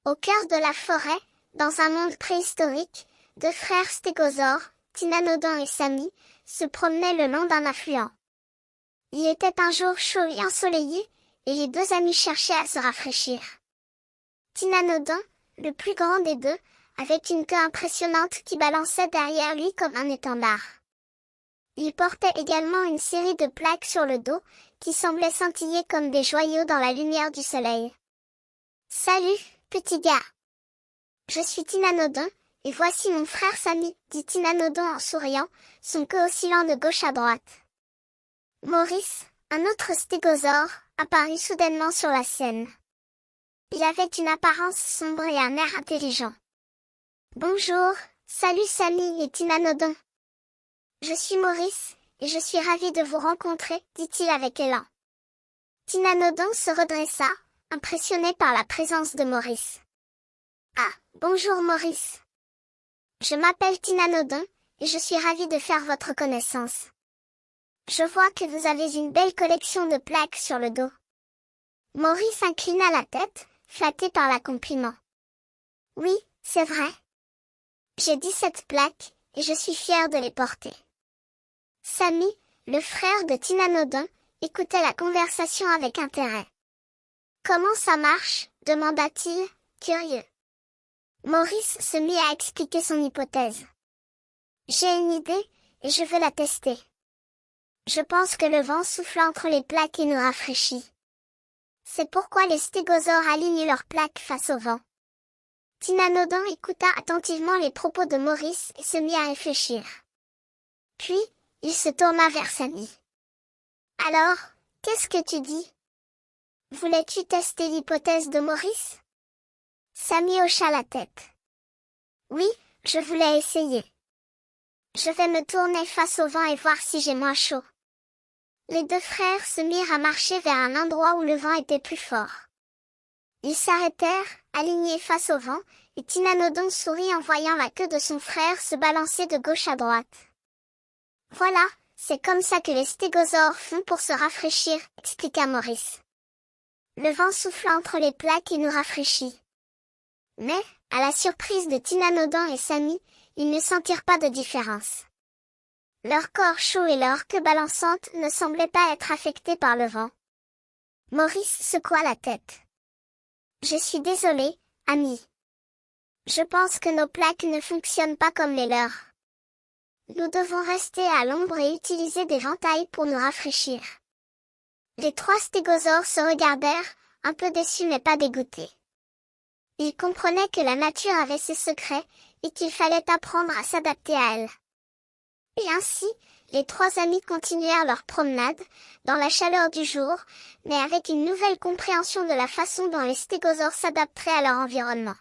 Au cœur de la forêt, dans un monde préhistorique, deux frères stégosaures, Tynanodon et Samy, se promenaient le long d'un affluent. Il était un jour chaud et ensoleillé, et les deux amis cherchaient à se rafraîchir. Tynanodon, le plus grand des deux, avait une queue impressionnante qui balançait derrière lui comme un étendard. Il portait également une série de plaques sur le dos, qui semblaient scintiller comme des joyaux dans la lumière du soleil. « Salut, petit gars. Je suis Tynanodon, et voici mon frère Samy, dit Tynanodon en souriant, son queue oscillant de gauche à droite. Maurice, un autre stégosaure, apparut soudainement sur la scène. Il avait une apparence sombre et un air intelligent. « Bonjour, salut Samy et Tynanodon. Je suis Maurice, et je suis ravi de vous rencontrer, dit-il avec élan. » Tynanodon se redressa, impressionné par la présence de Maurice. « Ah, bonjour Maurice. Je m'appelle Tynanodon, et je suis ravi de faire votre connaissance. Je vois que vous avez une belle collection de plaques sur le dos. » Maurice inclina la tête, flatté par l'accomplissement. « Oui, c'est vrai. J'ai 17 plaques, et je suis fier de les porter. » Samy, le frère de Tynanodon, écoutait la conversation avec intérêt. « Comment ça marche ? Demanda-t-il, curieux. Maurice se mit à expliquer son hypothèse. « J'ai une idée, et je veux la tester. Je pense que le vent souffle entre les plaques et nous rafraîchit. C'est pourquoi les stégosaures alignent leurs plaques face au vent. » Tynanodon écouta attentivement les propos de Maurice et se mit à réfléchir. Puis, il se tourna vers Samy. « Alors, qu'est-ce que tu dis ? Voulais-tu tester l'hypothèse de Maurice ?» Samy hocha la tête. « Oui, je voulais essayer. Je vais me tourner face au vent et voir si j'ai moins chaud. » Les deux frères se mirent à marcher vers un endroit où le vent était plus fort. Ils s'arrêtèrent, alignés face au vent, et Tynanodon sourit en voyant la queue de son frère se balancer de gauche à droite. « Voilà, c'est comme ça que les stégosaures font pour se rafraîchir, » expliqua Maurice. « Le vent souffle entre les plaques et nous rafraîchit. » Mais, à la surprise de Tynanodon et Samy, ils ne sentirent pas de différence. Leur corps chaud et leur queue balançante ne semblaient pas être affectés par le vent. Maurice secoua la tête. « Je suis désolé, ami. Je pense que nos plaques ne fonctionnent pas comme les leurs. Nous devons rester à l'ombre et utiliser des ventailles pour nous rafraîchir. » Les trois stégosaures se regardèrent, un peu déçus mais pas dégoûtés. Ils comprenaient que la nature avait ses secrets, et qu'il fallait apprendre à s'adapter à elle. Et ainsi, les trois amis continuèrent leur promenade, dans la chaleur du jour, mais avec une nouvelle compréhension de la façon dont les stégosaures s'adapteraient à leur environnement.